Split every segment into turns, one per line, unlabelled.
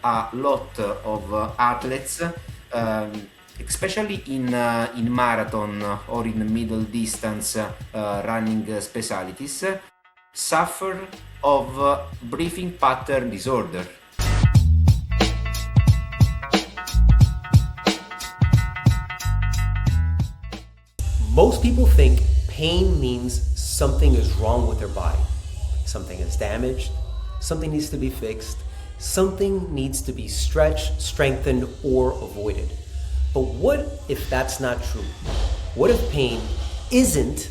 a lot of athletes, especially in marathon or in middle distance running specialties, suffer of breathing pattern disorder.
Most people think pain means something is wrong with their body. Something is damaged, something needs to be fixed, something needs to be stretched, strengthened, or avoided. But what if that's not true? What if pain isn't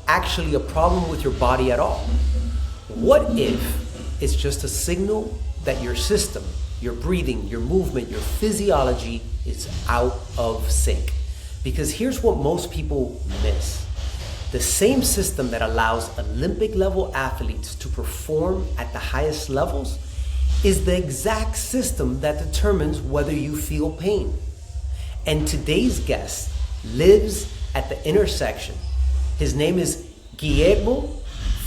actually a problem with your body at all? What if it's just a signal that your system, your breathing, your movement, your physiology is out of sync? Because here's what most people miss. The same system that allows Olympic level athletes to perform at the highest levels is the exact system that determines whether you feel pain. And today's guest lives at the intersection. His name is Guglielmo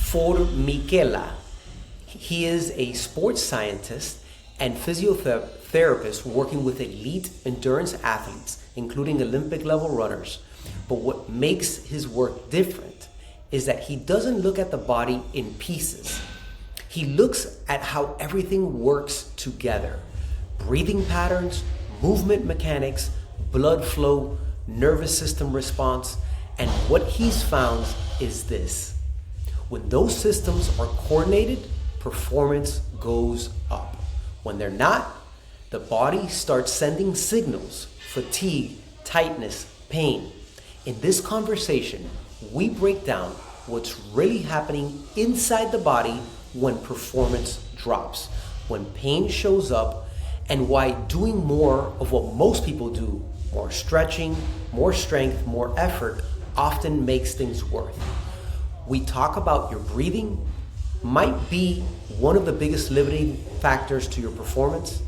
Formichella. He is a sports scientist and physiotherapist working with elite endurance athletes, including Olympic level runners. But what makes his work different is that he doesn't look at the body in pieces. He looks at how everything works together. Breathing patterns, movement mechanics, blood flow, nervous system response, and what he's found is this. When those systems are coordinated, performance goes up. When they're not, the body starts sending signals: fatigue, tightness, pain. In this conversation, we break down what's really happening inside the body when performance drops, when pain shows up, and why doing more of what most people do, more stretching, more strength, more effort, often makes things worse. We talk about your breathing might be one of the biggest limiting factors to your performance,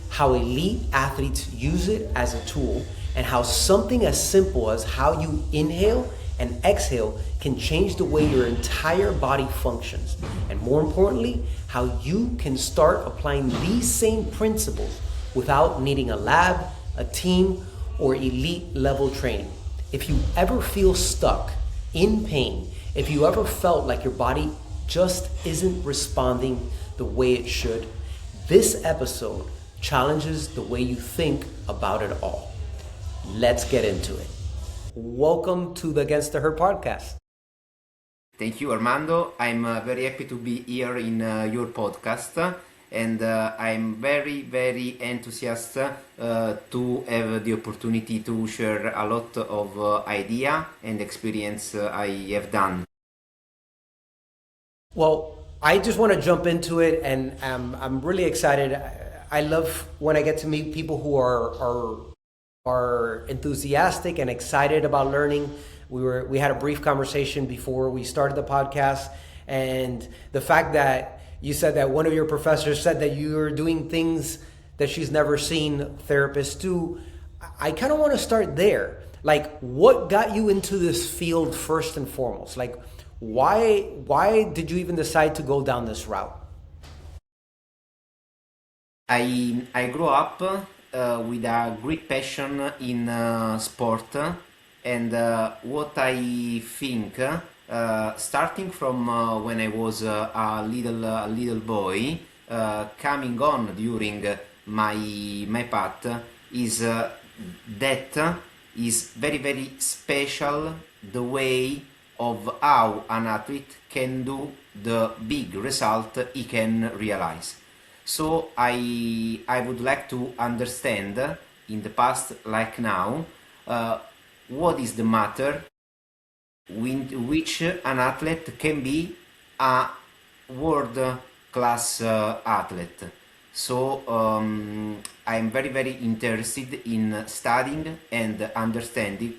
how elite athletes use it as a tool, and how something as simple as how you inhale and exhale can change the way your entire body functions. And more importantly, how you can start applying these same principles without needing a lab, a team, or elite level training. If you ever feel stuck, in pain, if you ever felt like your body just isn't responding the way it should, this episode challenges the way you think about it all. Let's get into it. Welcome to the Against the Herd podcast.
Thank you, Armando. I'm very happy to be here in your podcast, and I'm very, very enthusiastic to have the opportunity to share a lot of idea and experience I have done.
Well, I just want to jump into it, and I'm really excited. I love when I get to meet people who are enthusiastic and excited about learning. We had a brief conversation before we started the podcast, and the fact that you said that one of your professors said that you are doing things that she's never seen therapists do, I kind of want to start there. Like, what got you into this field first and foremost? Like, why did you even decide to go down this route?
I grew up with a great passion in sport, and what I think, starting from when I was a little boy, coming on during my path, is that is very, very special, the way of how an athlete can do the big result he can realize. So I would like to understand, in the past like now, what is the matter with which an athlete can be a world class athlete. So I'm very, very interested in studying and understanding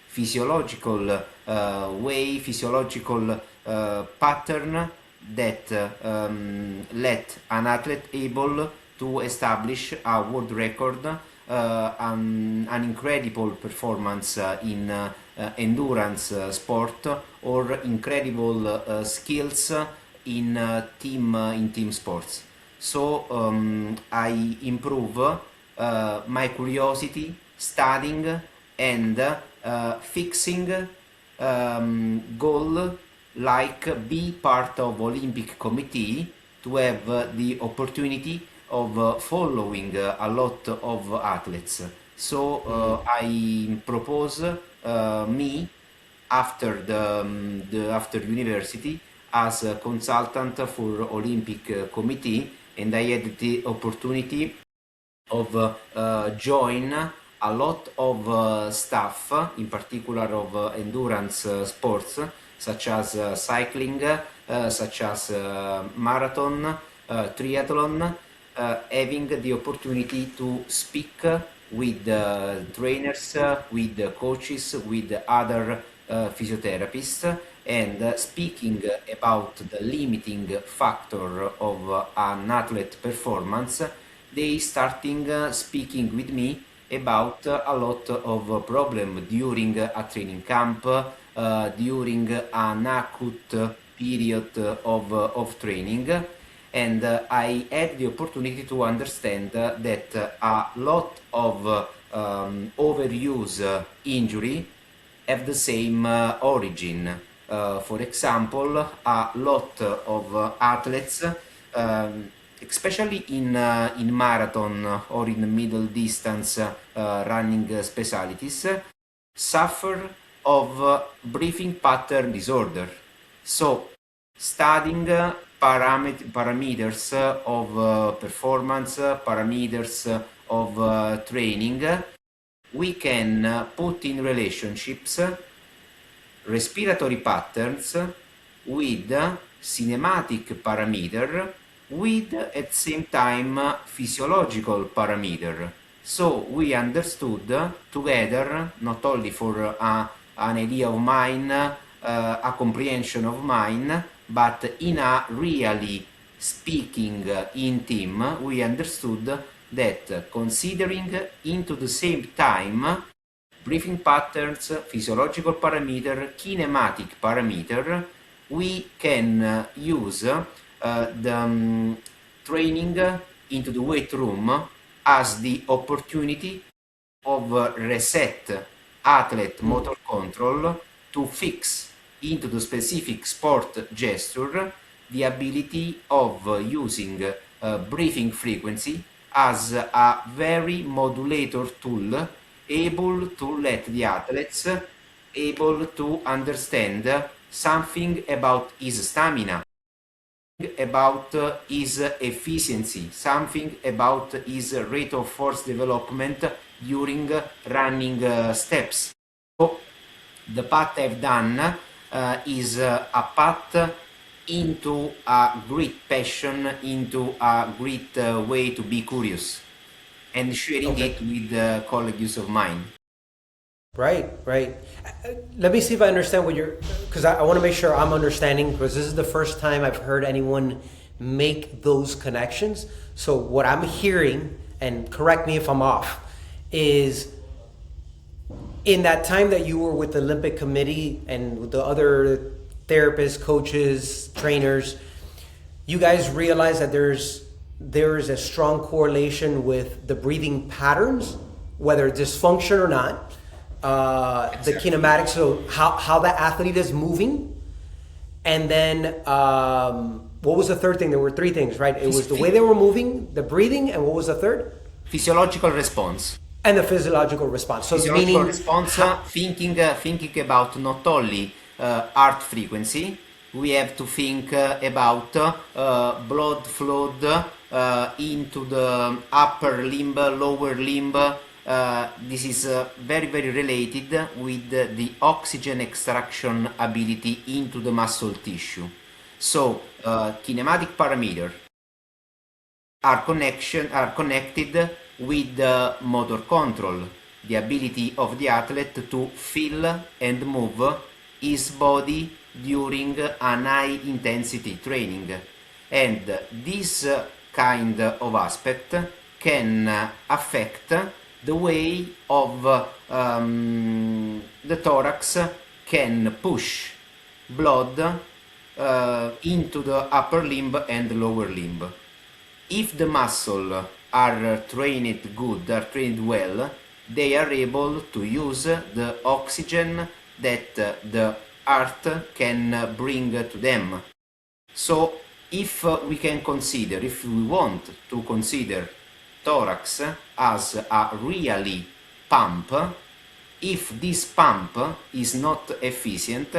physiological physiological pattern that let an athlete able to establish a world record, an incredible performance in endurance sport, or incredible skills in team sports. So I improve my curiosity, studying and fixing goal like be part of Olympic committee to have the opportunity of following a lot of athletes. So I propose me after after university as a consultant for Olympic committee, and I had the opportunity of join a lot of stuff, in particular of endurance sports, such as cycling, such as marathon, triathlon, having the opportunity to speak with trainers, with coaches, with other physiotherapists, and speaking about the limiting factor of an athlete performance. They starting speaking with me about a lot of problem during a training camp, during an acute period of training, and I had the opportunity to understand that a lot of overuse injury have the same origin. For example, a lot of athletes, especially in marathon or in middle distance running specialties, suffer of breathing pattern disorder. So, studying parameters of performance, parameters of training, we can put in relationships respiratory patterns with kinematic parameter with at the same time physiological parameter. So we understood together, not only for an idea of mine, a comprehension of mine, but in a really speaking in team, we understood that considering into the same time breathing patterns, physiological parameter, kinematic parameter, we can use the training into the weight room as the opportunity of reset athlete motor control to fix into the specific sport gesture the ability of using breathing frequency as a very modulator tool, able to let the athletes able to understand something about his stamina, about his efficiency, something about his rate of force development during running steps. So the path I've done is a path into a great passion, into a great way to be curious, and sharing it with colleagues of mine.
Right, right. Let me see if I understand what you're, because I want to make sure I'm understanding, because this is the first time I've heard anyone make those connections. So what I'm hearing, and correct me if I'm off, is in that time that you were with the Olympic Committee and with the other therapists, coaches, trainers, you guys realize that there's a strong correlation with the breathing patterns, whether dysfunction or not, the kinematics, so how the athlete is moving, and then what was the third thing? There were three things, right? It was the way they were moving, the breathing, and what was the third?
Physiological response.
And the physiological response. So
Physiological
meaning
response, thinking about not only heart frequency, we have to think about blood flow into the upper limb, lower limb. This is very, very related with the oxygen extraction ability into the muscle tissue. So, kinematic parameter are connected with the motor control, the ability of the athlete to feel and move his body during an high intensity training. And this kind of aspect can affect the way of the thorax can push blood into the upper limb and lower limb. if the muscle are trained good, are trained well, they are able to use the oxygen that the heart can bring to them. So if we can consider, if we want to consider thorax as a really pump, if this pump is not efficient,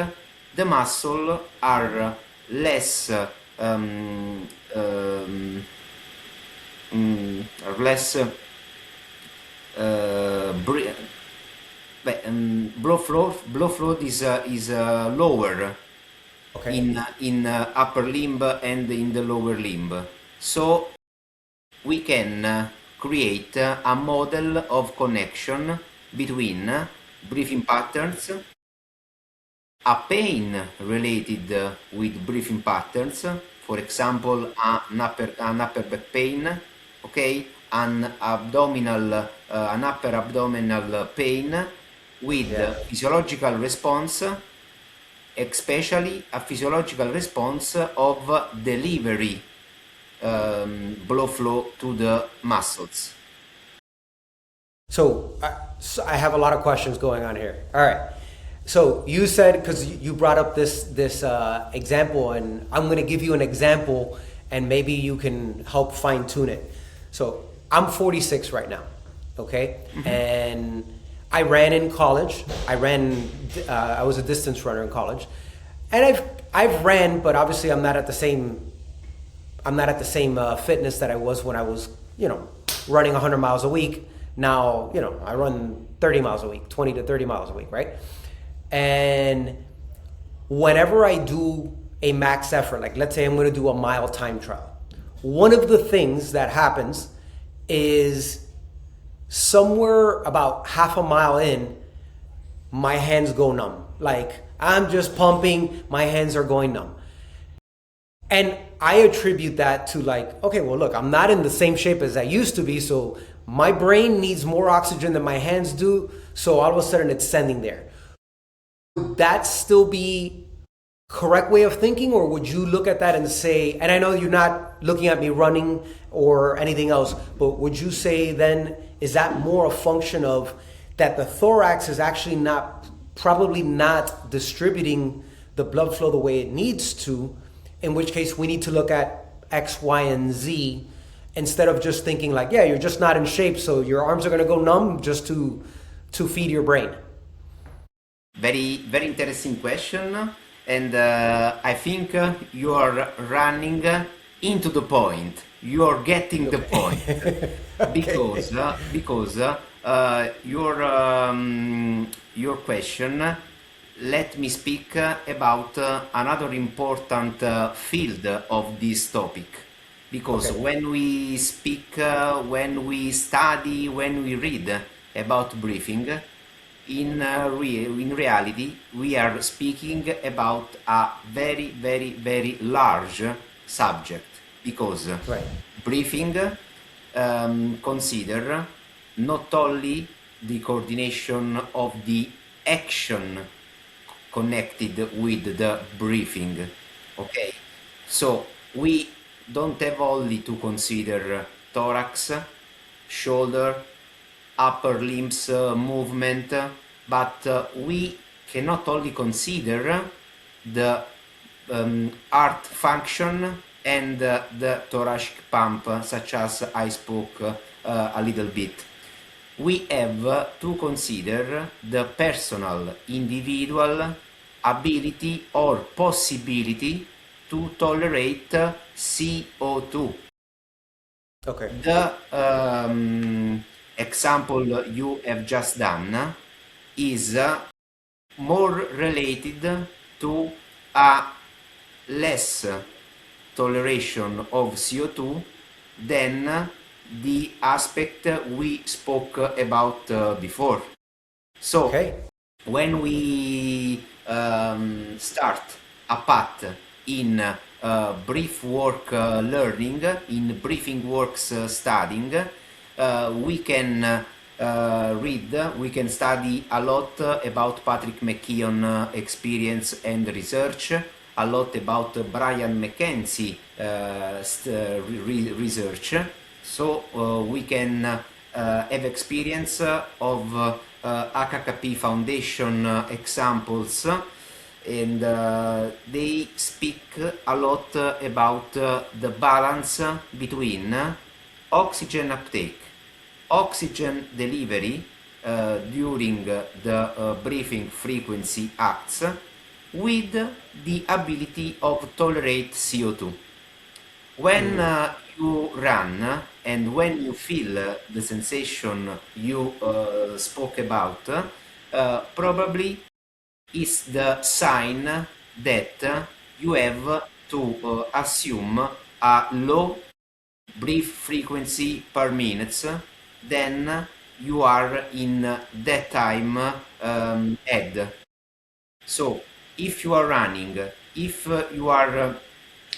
the muscle are less blood flow is lower in upper limb and in the lower limb. So we can create a model of connection between breathing patterns, a pain related with breathing patterns, for example an upper back pain, okay, an upper abdominal pain with physiological response, especially a physiological response of delivery blood flow to the muscles.
So I have a lot of questions going on here. All right. So you said, because you brought up this example, and I'm going to give you an example, and maybe you can help fine tune it. So I'm 46 right now, okay, and I ran in college. I was a distance runner in college, and I've ran, but obviously I'm not at the same fitness that I was when I was, running 100 miles a week. Now, I run 30 miles a week, 20 to 30 miles a week, right? And whenever I do a max effort, like let's say I'm going to do a mile time trial, one of the things that happens is somewhere about half a mile in, my hands go numb. Like I'm just pumping, my hands are going numb. And I attribute that to okay, well look, I'm not in the same shape as I used to be, so my brain needs more oxygen than my hands do, so all of a sudden it's sending there. Would that still be correct way of thinking, or would you look at that and say, and I know you're not looking at me running or anything else, but would you say then, is that more a function of that the thorax is actually probably not distributing the blood flow the way it needs to, in which case we need to look at X, Y, and Z, instead of just thinking you're just not in shape, so your arms are going to go numb just to feed your brain?
Very, very interesting question, and I think you are running into the point. You are getting the point because your question let me speak about another important field of this topic. Because when we speak, when we study, when we read about breathing, in reality, we are speaking about a very, very, very large subject. Because breathing consider not only the coordination of the action connected with the breathing, okay? So we don't have only to consider thorax, shoulder, upper limbs movement, but we cannot only consider the heart function and the thoracic pump, such as I spoke a little bit. We have to consider the personal, individual ability or possibility to tolerate CO2.
Okay.
The example you have just done is more related to a less toleration of CO2 than the aspect we spoke about before. So when we start a path in brief work learning, in breathing works studying, we can we can study a lot about Patrick McKeown experience and research, a lot about Brian McKenzie research, so we can have experience of HKP Foundation examples, and they speak a lot about the balance between oxygen uptake, oxygen delivery during the breathing frequency acts, with the ability of tolerate CO2. When you run and when you feel the sensation you spoke about, probably is the sign that you have to assume a low breath frequency per minute, then you are in that time head. So if you are running, if you are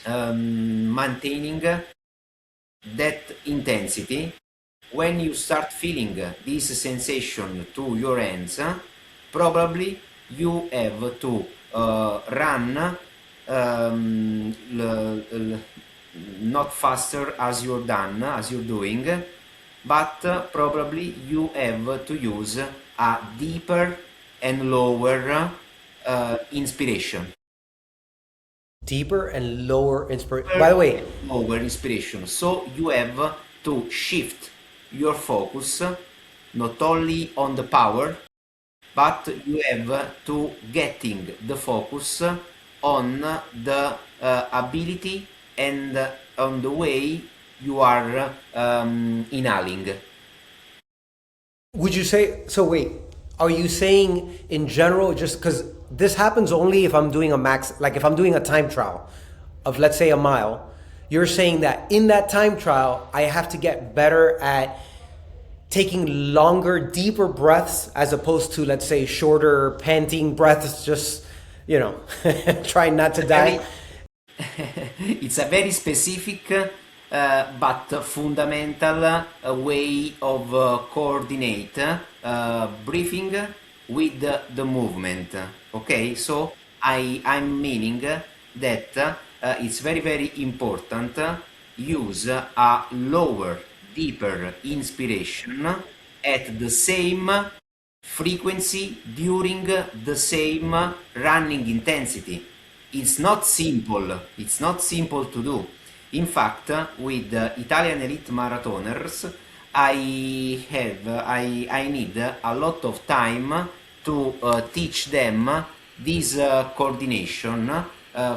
maintaining that intensity, when you start feeling this sensation to your hands, probably you have to run not faster as you're doing, but probably you have to use a deeper and lower inspiration.
Deeper and lower inspiration. By the way,
lower inspiration. So you have to shift your focus not only on the power, but you have to getting the focus on the ability and on the way you are inhaling.
would you say, so wait, are you saying in general, just because this happens only if I'm doing a max, like if I'm doing a time trial of, let's say, a mile, you're saying that in that time trial, I have to get better at taking longer, deeper breaths as opposed to, let's say, shorter, panting breaths, just, you know, trying not to die?
It's a very specific but fundamental way of coordinate breathing with the movement. Okay, so I'm meaning that it's very important use a lower, deeper inspiration at the same frequency during the same running intensity. It's not simple to do. In fact, with Italian elite marathoners, I need a lot of time to teach them this coordination,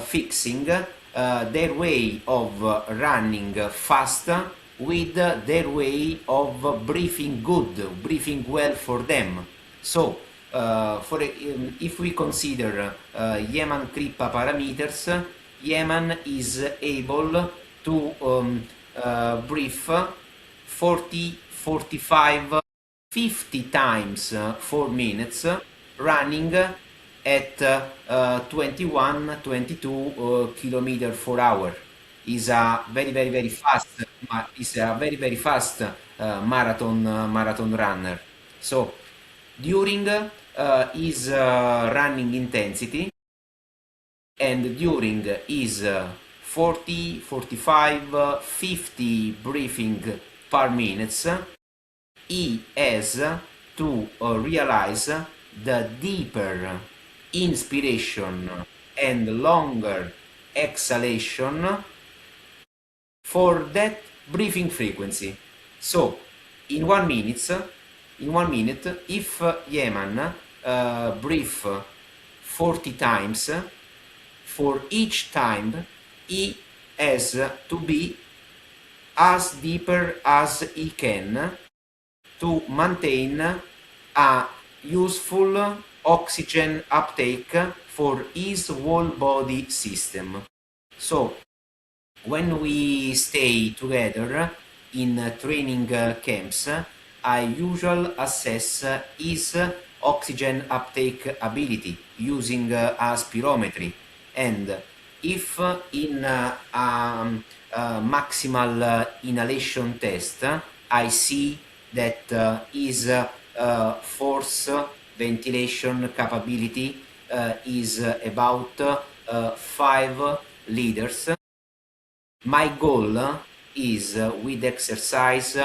fixing their way of running fast with their way of breathing good, breathing well for them. So, if we consider Yehman Kripa parameters, Yehman is able to breathe 40, 45, 50 times 4 minutes, running at 21, 22 kilometers per hour. Is a very fast. Is a very fast marathon runner. So during his running intensity and during his 40, 45, 50 breathing per minute, he has to realize the deeper inspiration and longer exhalation for that breathing frequency. So in 1 minute, if Yehman breathe 40 times, for each time he has to be as deeper as he can to maintain a useful oxygen uptake for his whole body system. So when we stay together in training camps, I usually assess his oxygen uptake ability using a spirometry, and if in a maximal inhalation test I see that his force ventilation capability is about 5 leaders. My goal is with exercise,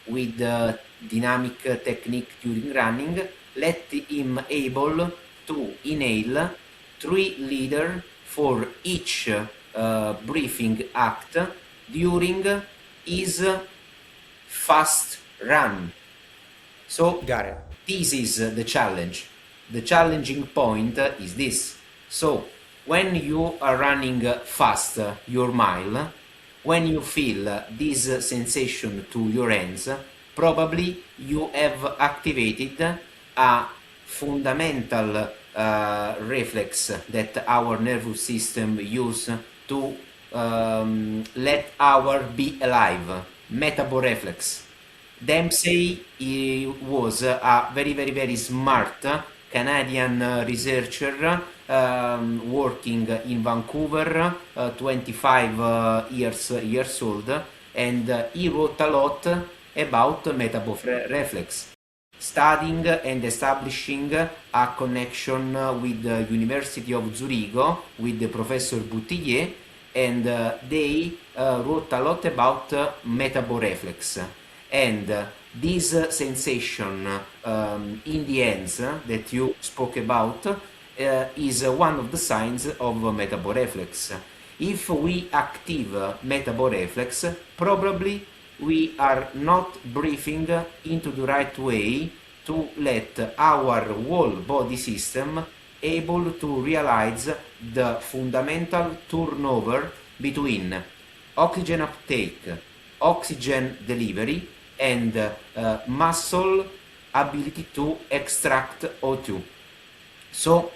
with dynamic technique during running, let him able to inhale 3 liters for each breathing act during his fast run. So
Got it.
this is the challenge. The challenging point is this. So when you are running fast your mile, when you feel this sensation to your hands, probably you have activated a fundamental reflex that our nervous system use to let our be alive, metaboreflex. Dempsey he was a very smart Canadian researcher working in Vancouver, 25 years old, and he wrote a lot about metaboreflex, studying and establishing a connection with the University of Zurigo with the Professor Boutillier, and they wrote a lot about metaboreflex. And this sensation in the hands that you spoke about is one of the signs of metaboreflex. If we active metaboreflex, probably we are not breathing into the right way to let our whole body system able to realize the fundamental turnover between oxygen uptake, oxygen delivery, and muscle ability to extract O2. So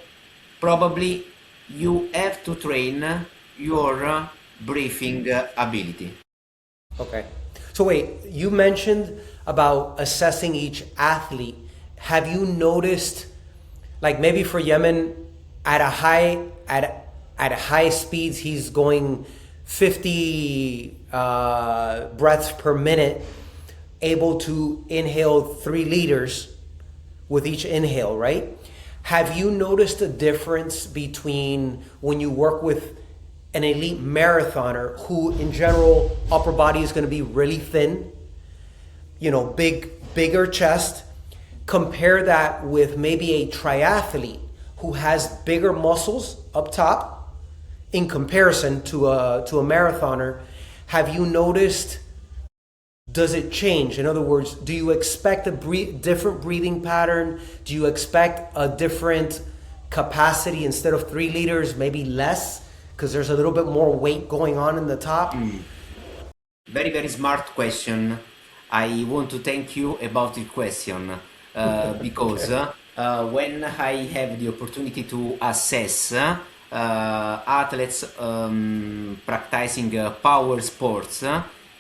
probably you have to train your breathing ability.
Okay. So wait, you mentioned about assessing each athlete. Have you noticed, like maybe for Yehman, at a high speeds, he's going 50 breaths per minute, able to inhale 3 liters with each inhale, right? Have you noticed a difference between when you work with an elite marathoner who in general upper body is going to be really thin, bigger chest, compare that with maybe a triathlete who has bigger muscles up top in comparison to a marathoner? Have you noticed, does it change? In other words, do you expect a different breathing pattern? Do you expect a different capacity? Instead of 3 liters, maybe less, because there's a little bit more weight going on in the top?
Very smart question. I want to thank you about the question because when I have the opportunity to assess athletes practicing power sports,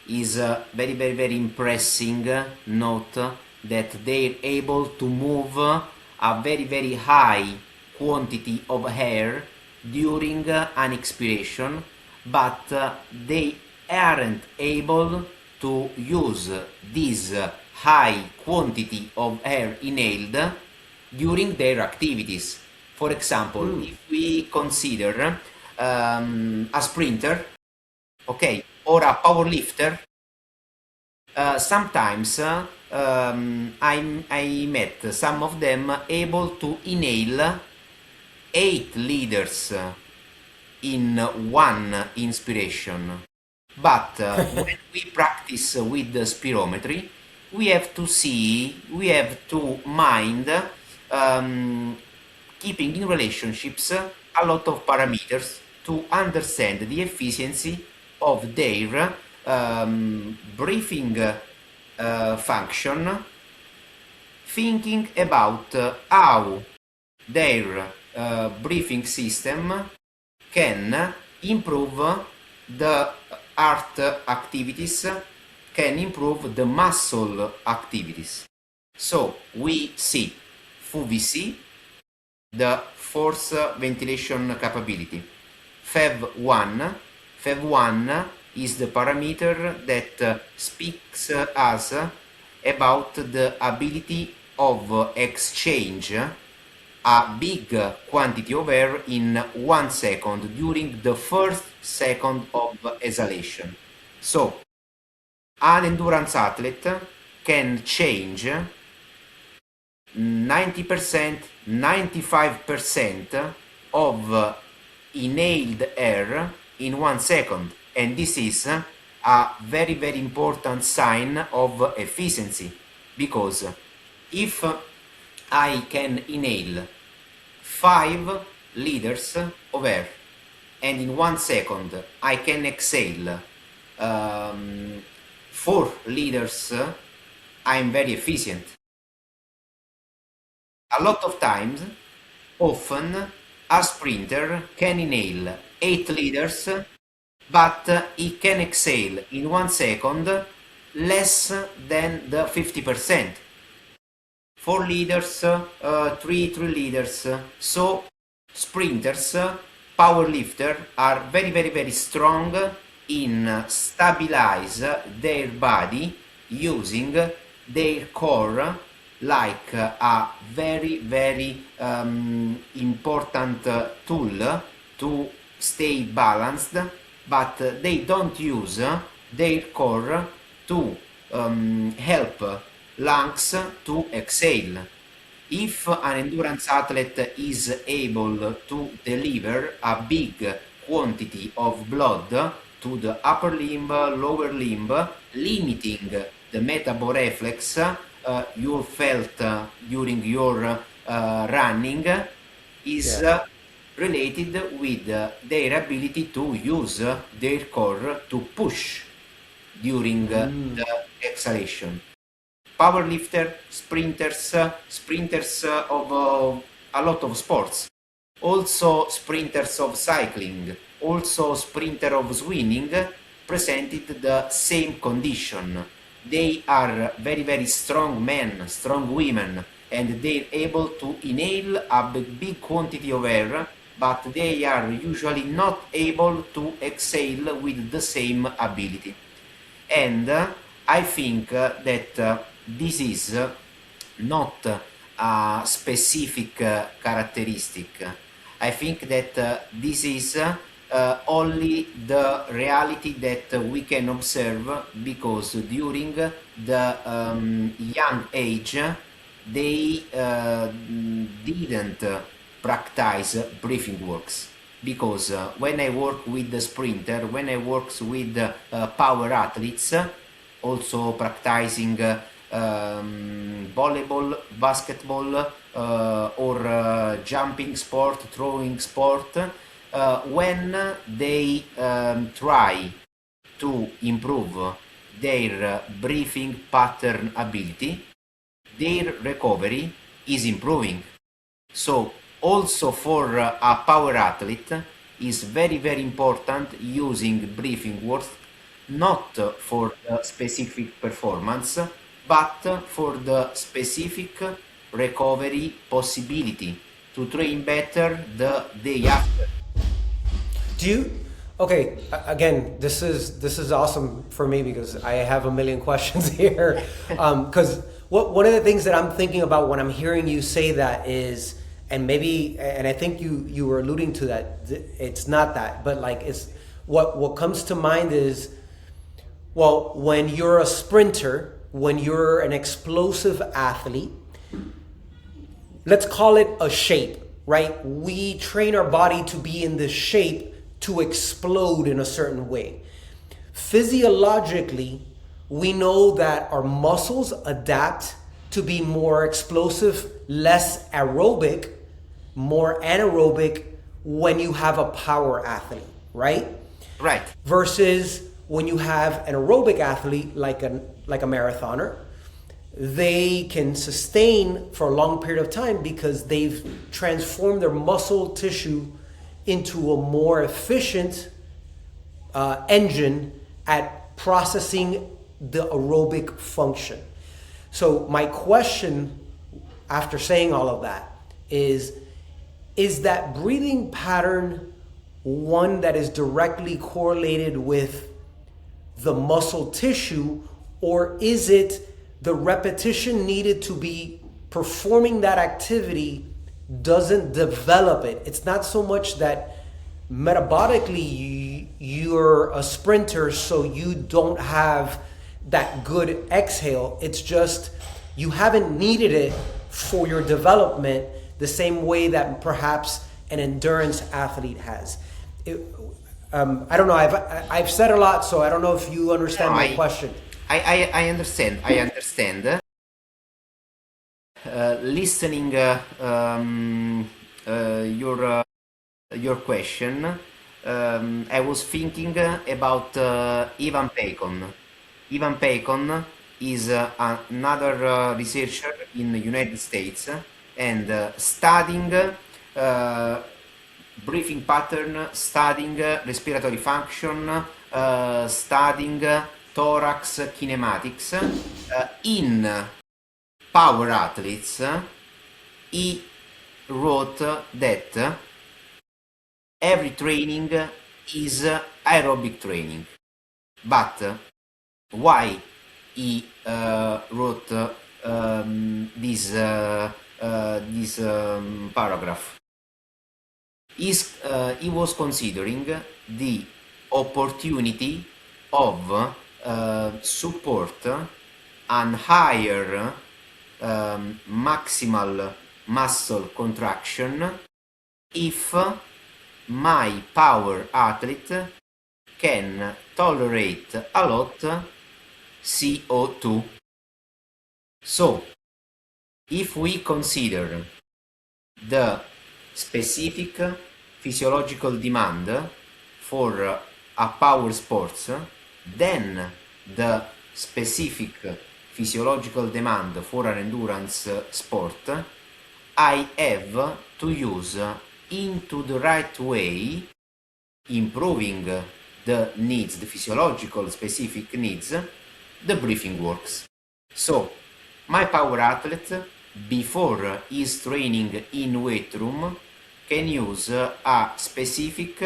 is very impressing note that they're able to move a very high quantity of air during an expiration, but they aren't able to use this high quantity of air inhaled during their activities. For example, if we consider a sprinter, okay, or a power lifter, sometimes I met some of them able to inhale 8 liters in one inspiration. But when we practice with the spirometry, we have to mind keeping in relationships a lot of parameters to understand the efficiency of their breathing function, thinking about how their breathing system can improve the heart activities, can improve the muscle activities. So we see FVC, the force ventilation capability. FEV1 is the parameter that speaks us about the ability of exchange a big quantity of air in 1 second during the first second of exhalation. So, an endurance athlete can change 90%, 95% of inhaled air in 1 second, and this is a very very important sign of efficiency, because if I can inhale 5 liters of air and in 1 second I can exhale 4 liters, I'm very efficient. A lot of times, often, a sprinter can inhale 8 liters, but he can exhale in 1 second less than the 50%. 4 liters, 3 liters. So sprinters, powerlifters are very very very strong in stabilize their body using their core like a very very important tool to stay balanced, but they don't use their core to help lungs to exhale. If an endurance athlete is able to deliver a big quantity of blood to the upper limb, lower limb, limiting the metaboreflex you felt during your running, is related with their ability to use their core to push during the exhalation. Powerlifter, sprinters of a lot of sports, also sprinters of cycling, also sprinter of swimming, presented the same condition. They are very very strong men, strong women, and they're able to inhale a big quantity of air, but they are usually not able to exhale with the same ability. And I think that this is not a specific characteristic. I think that this is only the reality that we can observe, because during the young age they didn't practice breathing works. Because when I work with the sprinter, when I work with power athletes, also practicing volleyball, basketball, or jumping sport, throwing sport, when they try to improve their breathing pattern ability, their recovery is improving. So also for a power athlete is very very important using breathing work, not for the specific performance, but for the specific recovery possibility to train better the day after.
Do you? Okay, again, this is awesome for me because I have a million questions here. Because one of the things that I'm thinking about when I'm hearing you say that is, and I think you were alluding to that. It's not that, but like it's what comes to mind is, well, when you're a sprinter, when you're an explosive athlete, let's call it a shape, right? We train our body to be in this shape to explode in a certain way. Physiologically, we know that our muscles adapt to be more explosive, less aerobic, more anaerobic when you have a power athlete, right?
Right.
Versus when you have an aerobic athlete like a marathoner, they can sustain for a long period of time because they've transformed their muscle tissue into a more efficient engine at processing the aerobic function. So my question after saying all of that is that breathing pattern one that is directly correlated with the muscle tissue, or is it the repetition needed to be performing that activity doesn't develop it. It's not so much that metabolically you're a sprinter, so you don't have that good exhale. It's just you haven't needed it for your development the same way that perhaps an endurance athlete has. I don't know. I've said a lot, so I don't know if you understand my question.
I understand. I understand. Listening your question, I was thinking about Ivan Pecon. Ivan Pecon is another researcher in the United States and studying breathing pattern, studying respiratory function, studying thorax kinematics in power athletes. He wrote that every training is aerobic training. But why he wrote this paragraph? He was considering the opportunity of support an higher maximal muscle contraction if my power athlete can tolerate a lot CO2. So, if we consider the specific physiological demand for a power sports, then the specific physiological demand for an endurance sport, I have to use into the right way, improving the needs, the physiological specific needs, the breathing works. So, my power athlete, before his training in weight room, can use a specific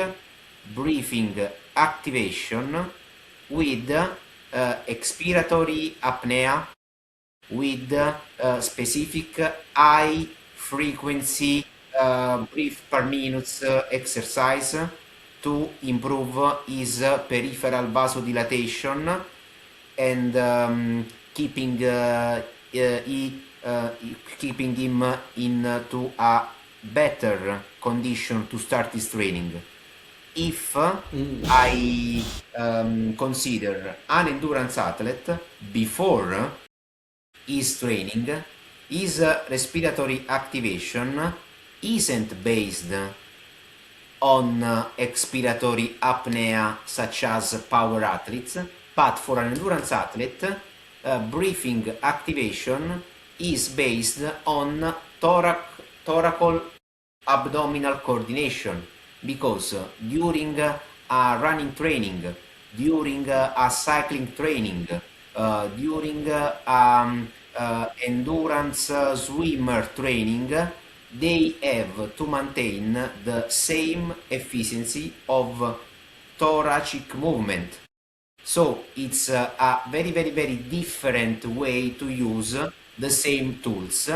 breathing activation with expiratory apnea, with specific high frequency breath per minute exercise to improve his peripheral vasodilatation and keeping keeping him into a better condition to start his training. If I consider an endurance athlete before his training, his respiratory activation isn't based on expiratory apnea such as power athletes, but for an endurance athlete, breathing activation is based on thoracal abdominal coordination, because during a running training, during a cycling training, during endurance swimmer training, they have to maintain the same efficiency of thoracic movement. So it's a very different way to use the same tools,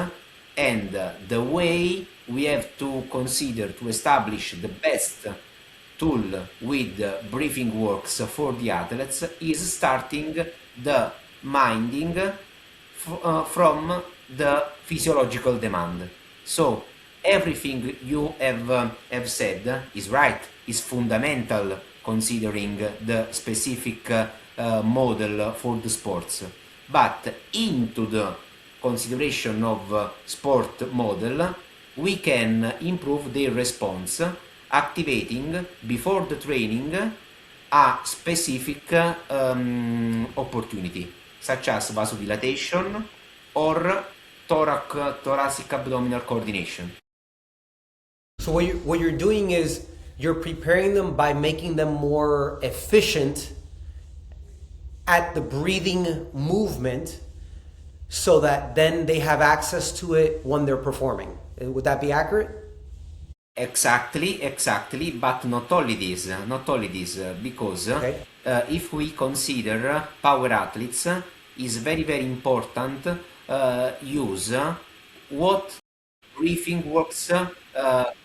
and the way we have to consider to establish the best tool with breathing works for the athletes is starting the minding from the physiological demand. So everything you have said is right, is fundamental considering the specific model for the sports. But into the consideration of sport model, we can improve their response, activating before the training a specific opportunity, such as vasodilatation or thoracic abdominal coordination.
So what you're doing is you're preparing them by making them more efficient at the breathing movement, so that then they have access to it when they're performing. Would that be accurate?
Exactly, but not only this, because
Okay.
If we consider power athletes, is very important use what breathing works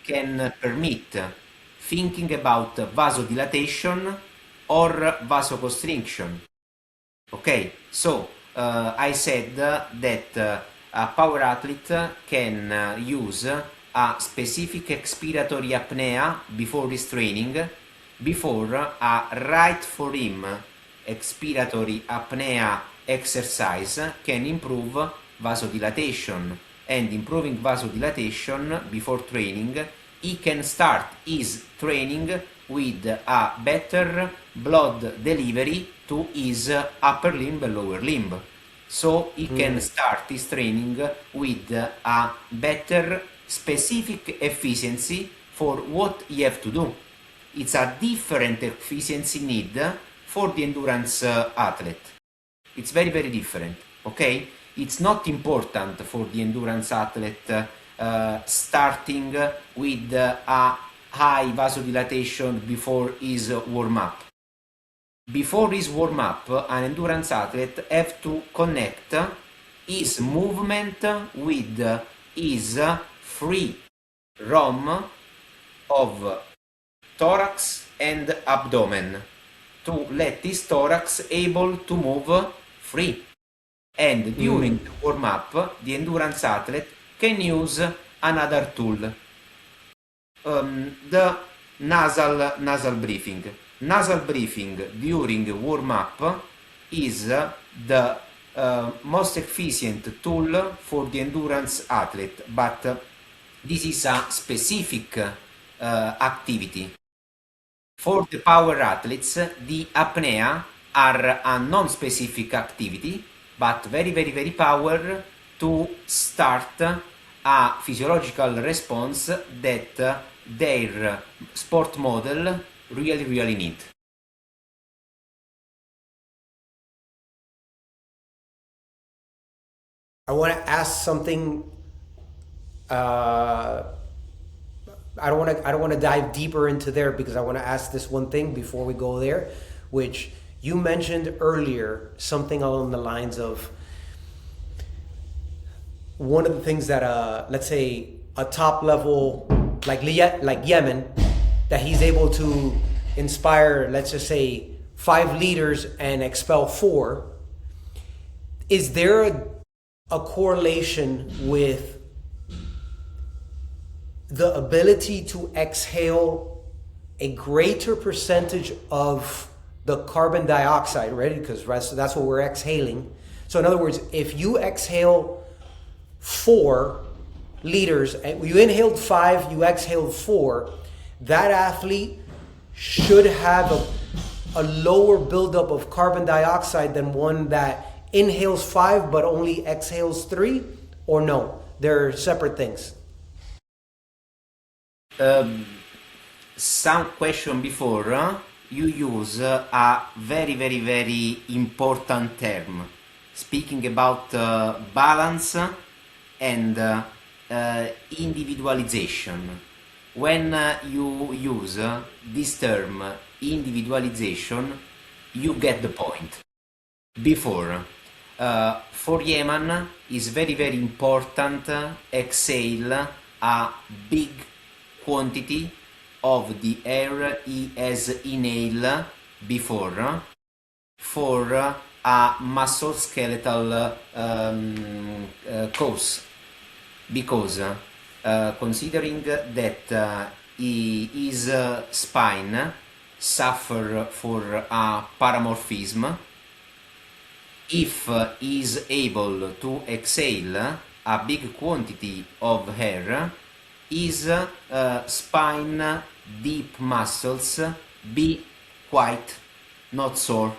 can permit thinking about vasodilatation or vasoconstriction. Okay, so I said that a power athlete can use a specific expiratory apnea before his training, before a right for him expiratory apnea exercise can improve vasodilatation, and improving vasodilatation before training, he can start his training with a better blood delivery to his upper limb and lower limb. So he can start his training with a better specific efficiency for what he have to do. It's a different efficiency need for the endurance athlete. It's very, very different, okay? It's not important for the endurance athlete starting with a high vasodilatation before his warm-up. Before his warm-up, an endurance athlete have to connect his movement with his free roam of thorax and abdomen to let his thorax able to move free. And during the warm-up, the endurance athlete can use another tool, the nasal breathing. Nasal breathing during warm-up is the most efficient tool for the endurance athlete, but this is a specific activity. For the power athletes, the apnea are a non-specific activity, but very, very, very power to start a physiological response that their sport model really, really need.
I want to ask something. I don't want to dive deeper into there because I want to ask this one thing before we go there, which you mentioned earlier, something along the lines of one of the things that let's say a top level like Yehman, that he's able to inspire, let's just say 5 leaders and expel 4. Is there a correlation with the ability to exhale a greater percentage of the carbon dioxide, right? Because that's what we're exhaling. So in other words, if you exhale 4 liters, and you inhaled 5, you exhaled 4, that athlete should have a lower buildup of carbon dioxide than one that inhales 5 but only exhales 3, or no? They're separate things.
Some question before, you use a very, very, very important term, speaking about balance and individualization. When you use this term, individualization, you get the point. Before, for Yehman, is very, very important exhale a big quantity of the air he has inhaled before for a musculoskeletal cause, because considering that his spine suffer for a paramorphism, if he is able to exhale a big quantity of air, his spine deep muscles be quite not sore.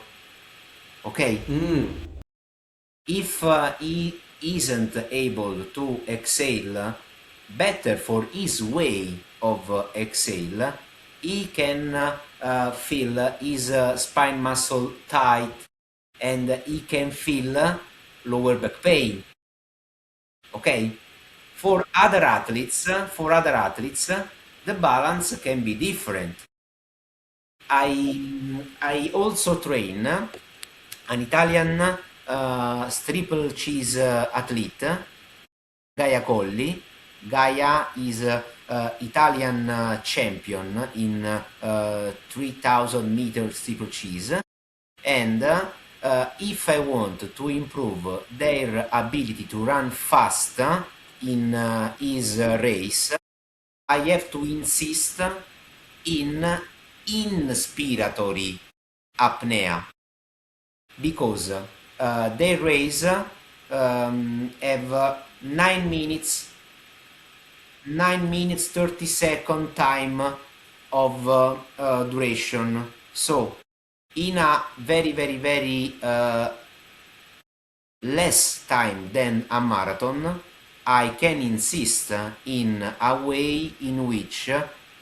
Okay? If he isn't able to exhale better for his way of exhale, he can feel his spine muscle tight, and he can feel lower back pain. Okay? For other athletes, the balance can be different. I also train an Italian triple cheese athlete, Gaia Colli, Gaia is Italian champion in 3000 meters steeplechase, and if I want to improve their ability to run fast in his race, I have to insist in inspiratory apnea, because their race have 9 minutes 30 second time of duration. So in a very less time than a marathon, I can insist in a way in which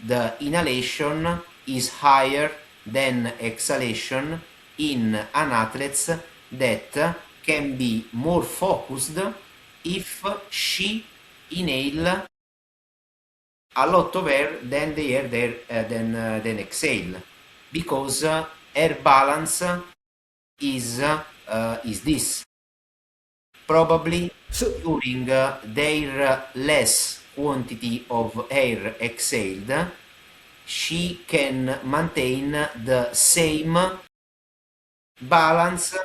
the inhalation is higher than exhalation in an athlete that can be more focused if she inhale a lot of air than the air there than exhale, because air balance is this. Probably during their less quantity of air exhaled, she can maintain the same balance.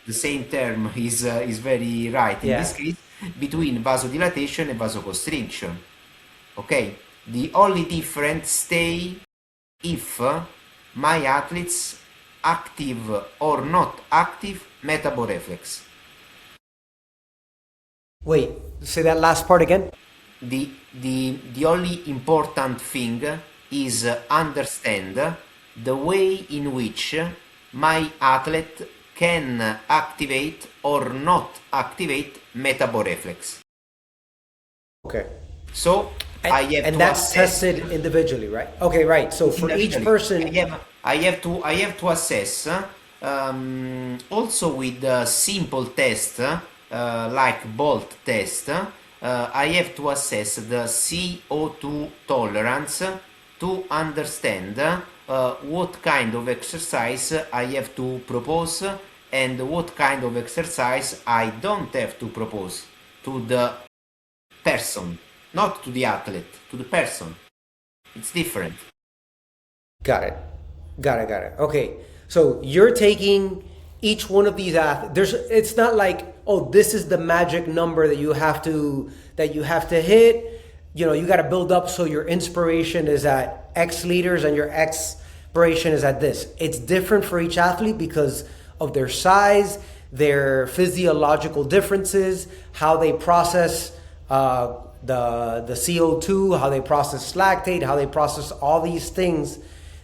The same term is very right in this case, between vasodilatation and vasoconstriction. Okay, the only difference stay if my athletes active or not active metaboreflex.
Wait, say that last part again.
The only important thing is understand the way in which my athlete can activate or not activate metaboreflex.
Okay.
So I have
and
to
that's
assess
tested individually, right? Okay, right. So for each person,
I have to assess also with simple test like Bolt test. I have to assess the CO2 tolerance to understand what kind of exercise I have to propose and what kind of exercise I don't have to propose to the person, not to the athlete, to the person. It's different.
Got it. Okay, so you're taking each one of these athletes. It's not like, oh, this is the magic number that you have to hit. You know, you got to build up so your inspiration is at X liters and your expiration is at this. It's different for each athlete because of their size, their physiological differences, how they process the CO2, how they process lactate, how they process all these things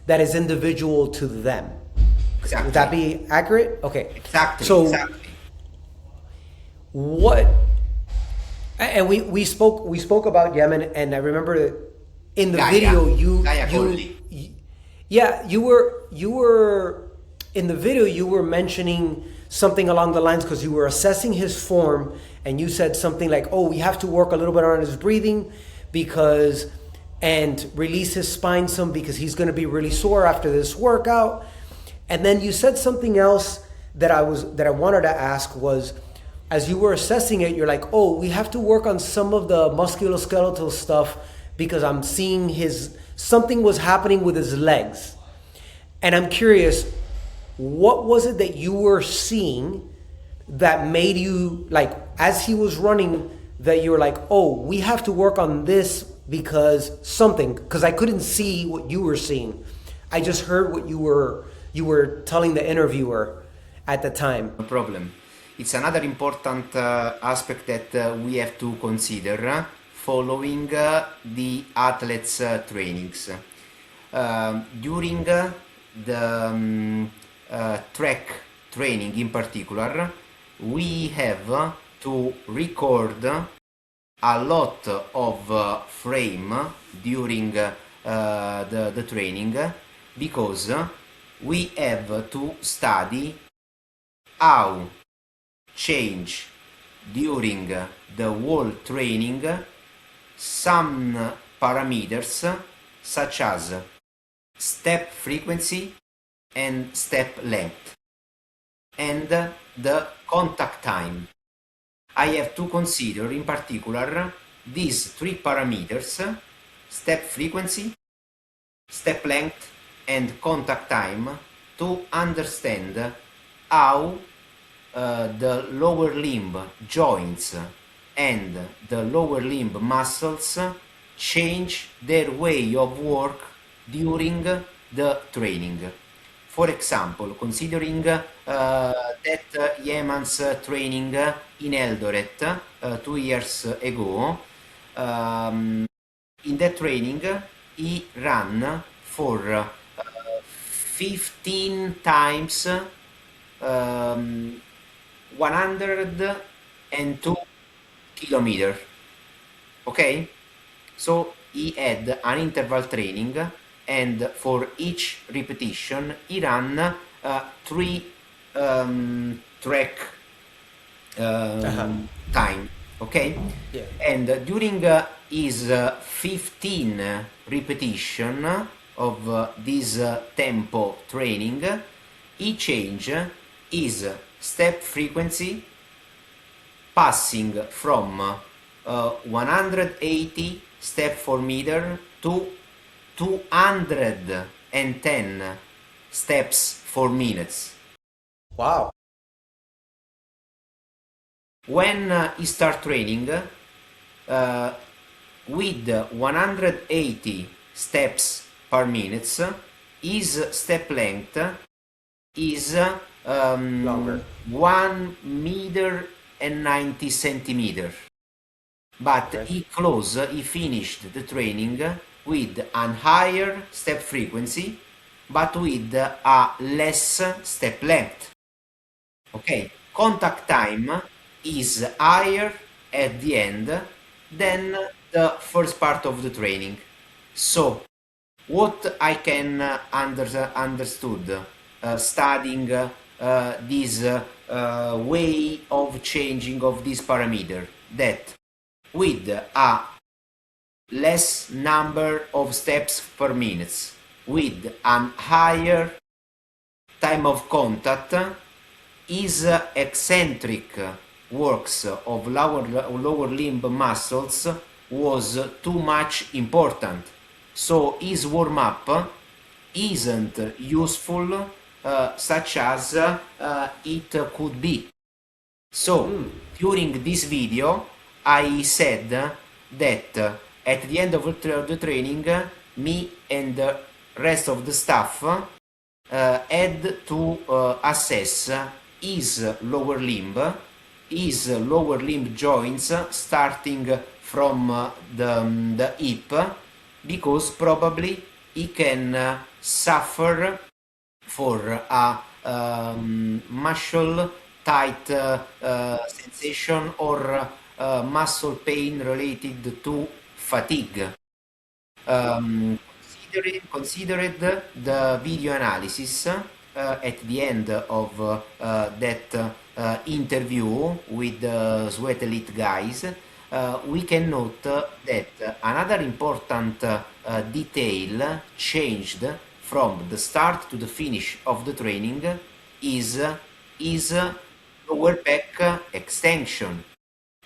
that is individual to them.
Exactly.
Would that be accurate? Okay.
Exactly.
So
exactly.
What? And we spoke about Yehman, and I remember in the video you were in the video you were mentioning something along the lines, because you were assessing his form, and you said something like, oh, we have to work a little bit on his breathing and release his spine some, because he's going to be really sore after this workout. And then you said something else that I wanted to ask was, as you were assessing it, you're like, oh, we have to work on some of the musculoskeletal stuff because I'm seeing something was happening with his legs. And I'm curious, what was it that you were seeing that made you, like, as he was running, that you were like, oh, we have to work on this because I couldn't see what you were seeing. I just heard what you were telling the interviewer at the time.
No problem. It's another important aspect that we have to consider following the athletes' trainings. During the track training in particular, we have to record a lot of frame during the training, because we have to study how change during the whole training some parameters such as step frequency and step length and the contact time. I have to consider in particular these three parameters, step frequency, step length, and contact time, to understand how the lower limb joints and the lower limb muscles change their way of work during the training. For example, considering that Yehman's training in Eldoret 2 years ago, in that training he ran for 15 times 102 kilometers. Okay? So he had an interval training, and for each repetition he ran 3 track time. Okay?
Yeah.
And during his 15 repetition of this tempo training, he changed his step frequency, passing from 180 steps per meter to 210 steps per minute.
Wow.
When he start training with 180 steps per minute, his step length is
Longer.
1 meter and 90 centimeters. But
Okay.
he finished the training with a higher step frequency, but with a less step length. Okay, contact time is higher at the end than the first part of the training. So, what I can understood studying this way of changing of this parameter, that with a less number of steps per minute, with an higher time of contact, is eccentric works of lower limb muscles was too much important. So his warm-up isn't useful such as it could be. So during this video I said that at the end of the training, me and the rest of the staff had to assess his lower limb joints, starting from the hip, because probably he can suffer for a muscle tight sensation or muscle pain related to fatigue. Considered the video analysis at the end of that interview with the Sweat Elite guys, we can note that another important detail changed from the start to the finish of the training is lower back extension.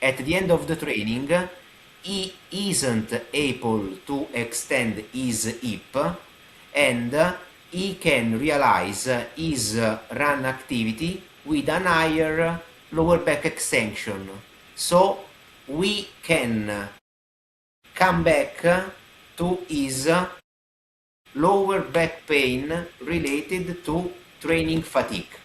At the end of the training, he isn't able to extend his hip, and he can realize his run activity with an higher lower back extension. So we can come back to his lower back pain related to training fatigue.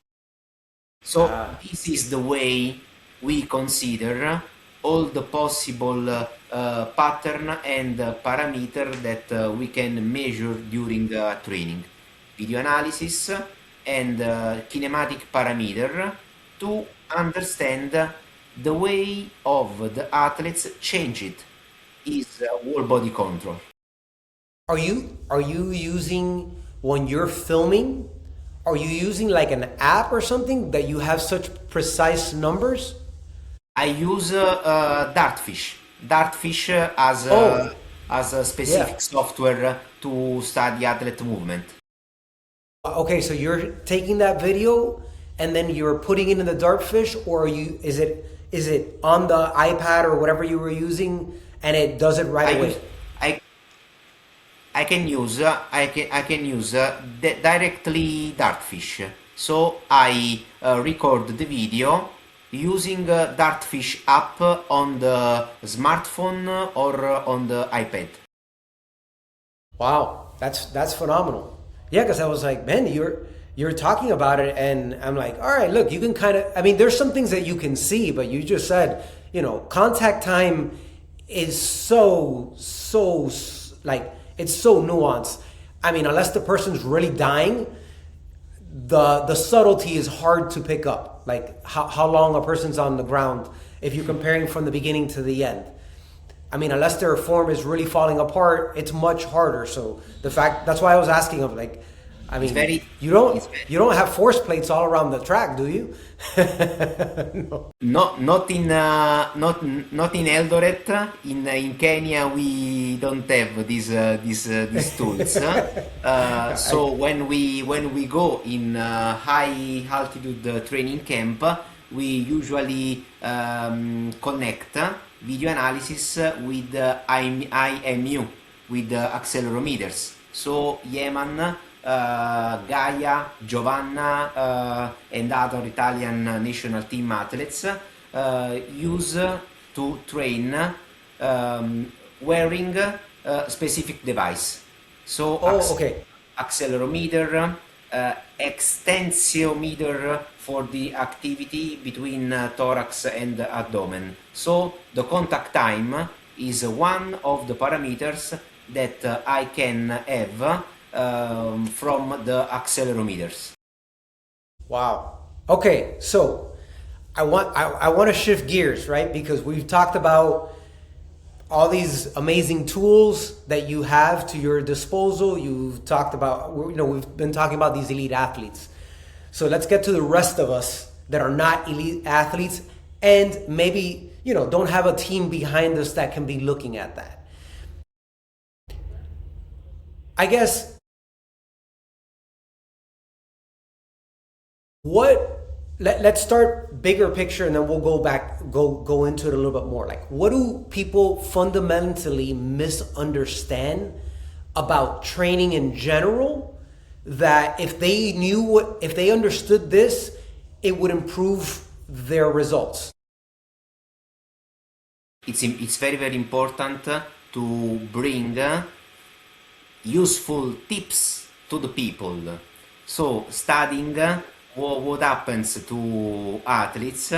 So this is the way we consider all the possible pattern and parameter that we can measure during training. Video analysis and kinematic parameter to understand the way of the athletes changed his whole body control.
Are you using, when you're filming, are you using like an app or something that you have such precise numbers?
I use Dartfish. Dartfish as a specific software to study athlete movement.
Okay, so you're taking that video and then you're putting it in the Dartfish, or is it on the iPad or whatever you were using, and it does it right away.
I I can use directly Dartfish. So I record the video using Dartfish app on the smartphone or on the iPad.
Wow, that's phenomenal. Yeah, because I was like, man, you're talking about it, and I'm like, all right, look, you can kind of. I mean, there's some things that you can see, but you just said, contact time is so like it's so nuanced. I mean, unless the person's really dying, the subtlety is hard to pick up. Like how long a person's on the ground if you're comparing from the beginning to the end. I mean, unless their form is really falling apart, it's much harder. So that's why I was asking of like, I mean, you don't have force plates all around the track, do you? No.
Not in Eldoret. In Kenya we don't have these tools. So when we go in high altitude training camp, we usually connect video analysis with IMU, with accelerometers. So Yehman, Gaia, Giovanna, and other Italian national team athletes use to train wearing a specific device. So accelerometer, extensiometer for the activity between thorax and abdomen. So the contact time is one of the parameters that I can have from the accelerometers.
Wow. Okay, so I want to shift gears, right? Because we've talked about all these amazing tools that you have to your disposal. You've talked about, we've been talking about these elite athletes. So let's get to the rest of us that are not elite athletes and maybe, don't have a team behind us that can be looking at that. I guess, let's start bigger picture and then we'll go into it a little bit more. Like, what do people fundamentally misunderstand about training in general that if they understood this, it would improve their results?
It's very, very important to bring useful tips to the people. So studying what happens to athletes,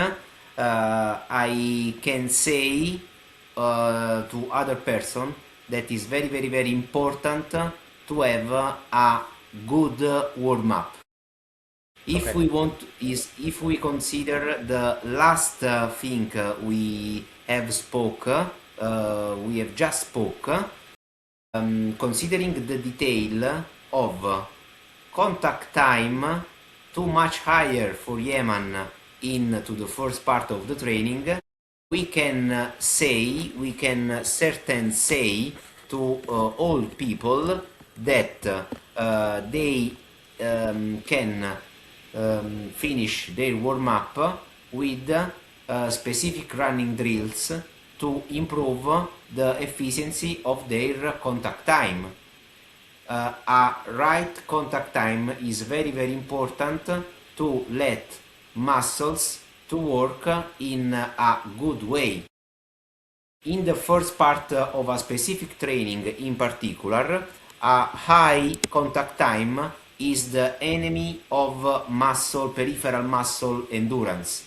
I can say to other person that is very, very, very important to have a good warm-up. If we consider the last thing we have just spoke, considering the detail of contact time too much higher for Yehman into the first part of the training, we can say to all people that they can finish their warm-up with specific running drills to improve the efficiency of their contact time. A right contact time is very, very important to let muscles to work in a good way. In the first part of a specific training in particular, a high contact time is the enemy of peripheral muscle endurance.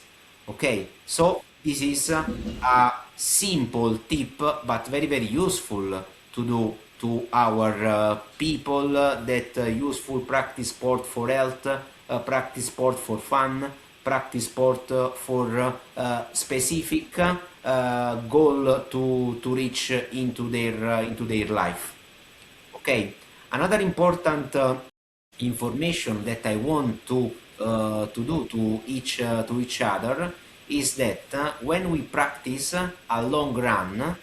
Okay, so this is a simple tip but very, very useful to do to our people that useful practice sport for health, practice sport for fun, practice sport for specific goal to reach into their life. Okay, another important information that I want to do to each other is that when we practice a long run,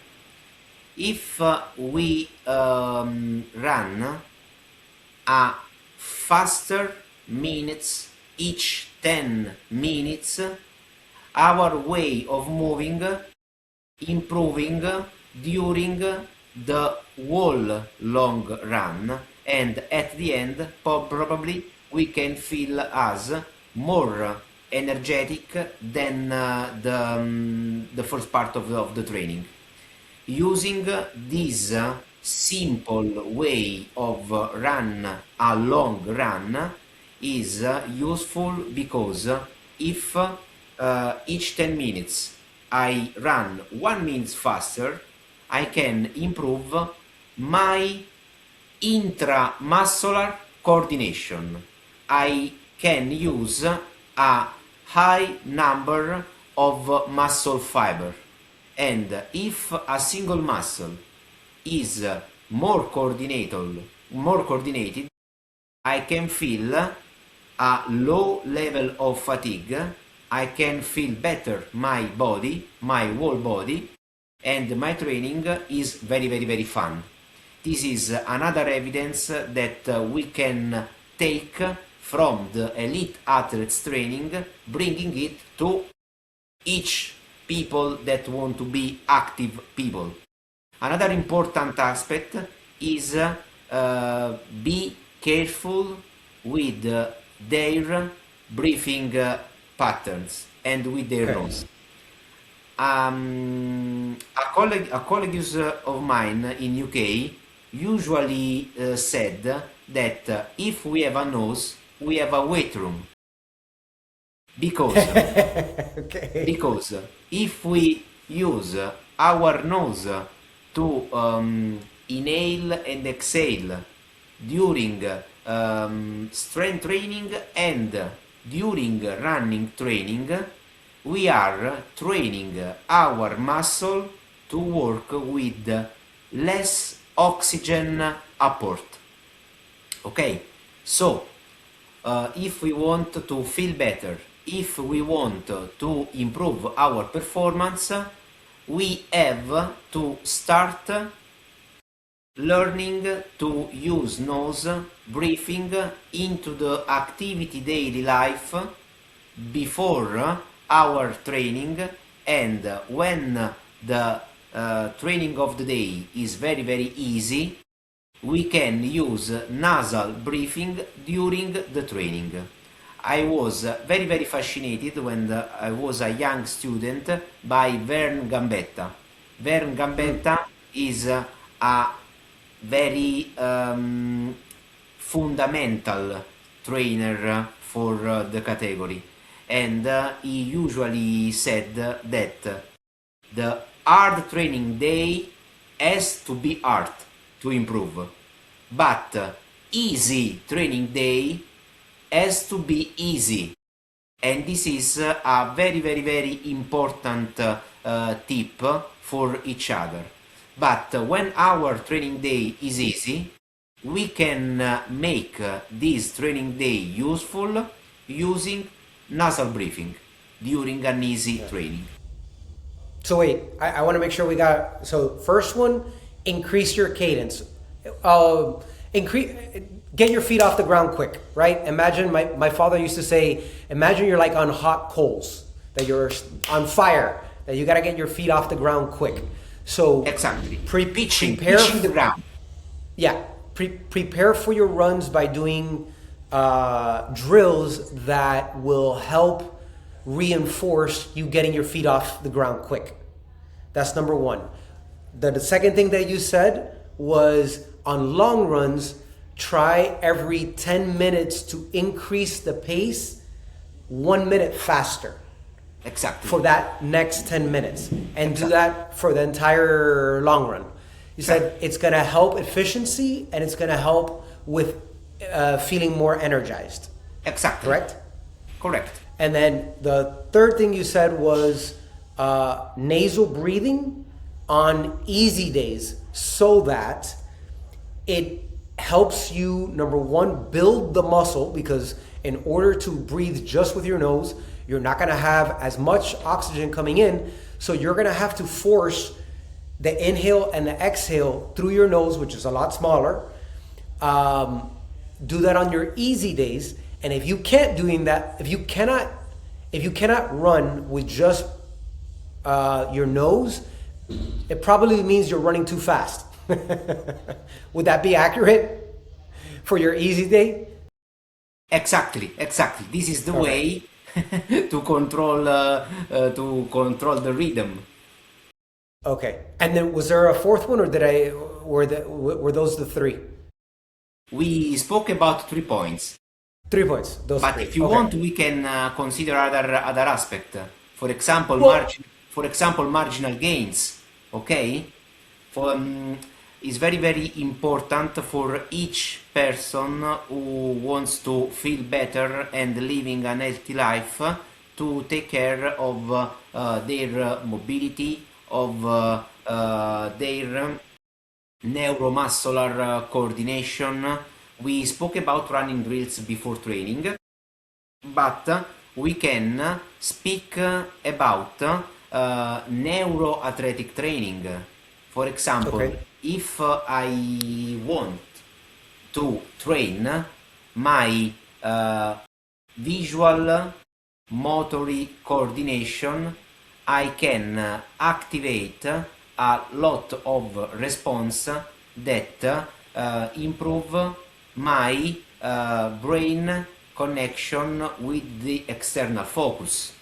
if we run a faster minutes each 10 minutes, our way of moving improving during the whole long run, and at the end probably we can feel us more energetic than the first part of the training. Using this simple way of run a long run is useful because if each 10 minutes I run 1 minute faster, I can improve my intramuscular coordination. I can use a high number of muscle fiber, and if a single muscle is more coordinated, I can feel a low level of fatigue. I can feel better my body, my whole body, and my training is very fun. This is another evidence that we can take from the elite athletes training, bringing it to each people that want to be active people. Another important aspect is be careful with their breathing patterns and with their nose. A colleague of mine in UK usually said that if we have a nose, we have a weight room. Because if we use our nose to inhale and exhale during strength training and during running training, we are training our muscle to work with less oxygen apport. Okay, so if we want to feel better, if we want to improve our performance, we have to start learning to use nose breathing into the activity daily life before our training, and when the training of the day is very easy, we can use nasal breathing during the training. I was very fascinated when I was a young student by Vern Gambetta. Vern Gambetta is a very fundamental trainer for the category, and he usually said that the hard training day has to be hard to improve, but easy training day has to be easy, and this is a very important tip for each other. But when our training day is easy, we can make this training day useful using nasal breathing during an easy training.
So wait, I want to make sure we got, so first one, increase your cadence. Get your feet off the ground quick, right? Imagine, my father used to say, imagine you're like on hot coals, that you're on fire, that you got to get your feet off the ground quick. So
exactly,
pitching
the ground.
Yeah, prepare for your runs by doing drills that will help reinforce you getting your feet off the ground quick. That's number one. The second thing that you said was on long runs, try every 10 minutes to increase the pace 1 minute faster.
Exactly.
For that next 10 minutes. And do that for the entire long run. You said it's going to help efficiency and it's going to help with feeling more energized.
Exactly.
Correct?
Correct.
And then the third thing you said was nasal breathing on easy days, so that it helps you, number one, build the muscle, because in order to breathe just with your nose, you're not going to have as much oxygen coming in, so you're going to have to force the inhale and the exhale through your nose, which is a lot smaller. Do that on your easy days, and if you can't doing that, if you cannot run with just your nose, It probably means you're running too fast. Would that be accurate for your easy day?
Exactly. This is the way to control the rhythm.
Okay. And then was there a fourth one, or were those the three?
We spoke about 3 points.
3 points. Those
But
three.
if you
Okay.
want, we can consider other aspect. For example,
Well,
marginal gains. Okay, it's very important for each person who wants to feel better and living an healthy life to take care of their mobility, of their neuromuscular coordination. We spoke about running drills before training, but we can speak about neuro-athletic training. For example,
okay.
if I want to train my visual motory coordination, I can activate a lot of response that improve my brain connection with the external focus.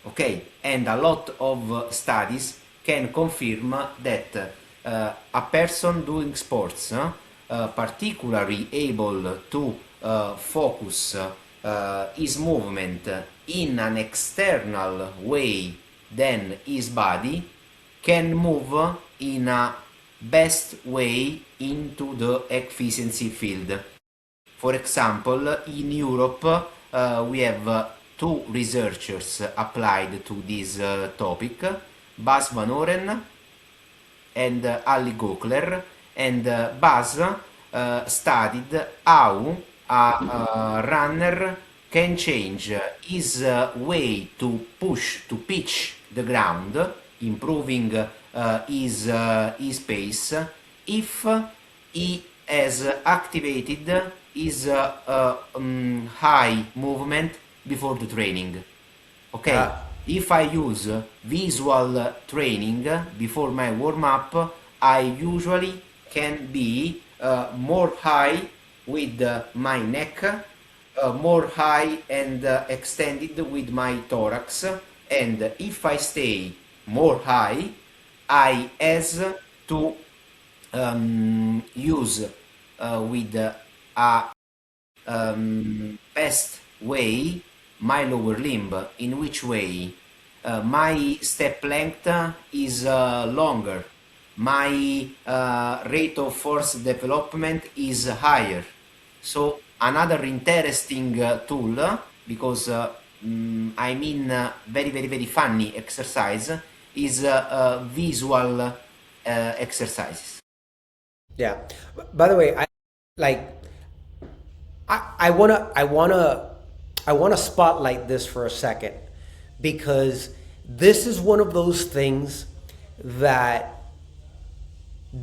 Okay, and a lot of studies can confirm that a person doing sports, particularly able to focus his movement in an external way than his body, can move in a best way into the efficiency field. For example, in Europe, we have two researchers applied to this topic, Bas van Oren and Ali Gokler, and Bas studied how a runner can change his way to pitch the ground, improving his pace, if he has activated his high movement before the training. Okay, if I use visual training before my warm-up, I usually can be more high with my neck, more high and extended with my thorax, and if I stay more high, I has to use with a best way my lower limb. In which way? My step length is longer, my rate of force development is higher. So another interesting tool, because very funny exercise, is visual exercises.
Yeah. By the way, I wanna spotlight this for a second, because this is one of those things that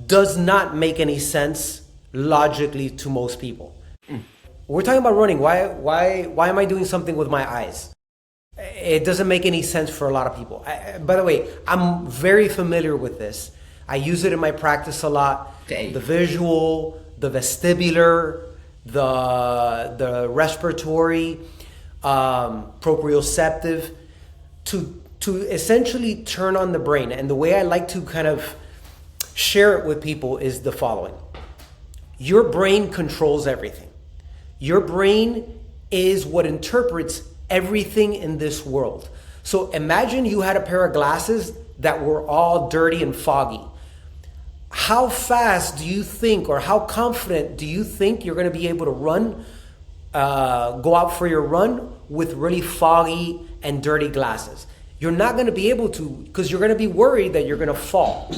does not make any sense logically to most people. We're talking about running. Why am I doing something with my eyes? It doesn't make any sense for a lot of people. By the way, I'm very familiar with this. I use it in my practice a lot.
Okay.
The visual, the vestibular, the respiratory, proprioceptive, to essentially turn on the brain. And the way I like to kind of share it with people is the following. Your brain controls everything. Your brain is what interprets everything in this world. So imagine you had a pair of glasses that were all dirty and foggy. How fast do you think, or how confident do you think you're going to be able to run, go out for your run with really foggy and dirty glasses? You're not going to be able to, because you're going to be worried that you're going to fall.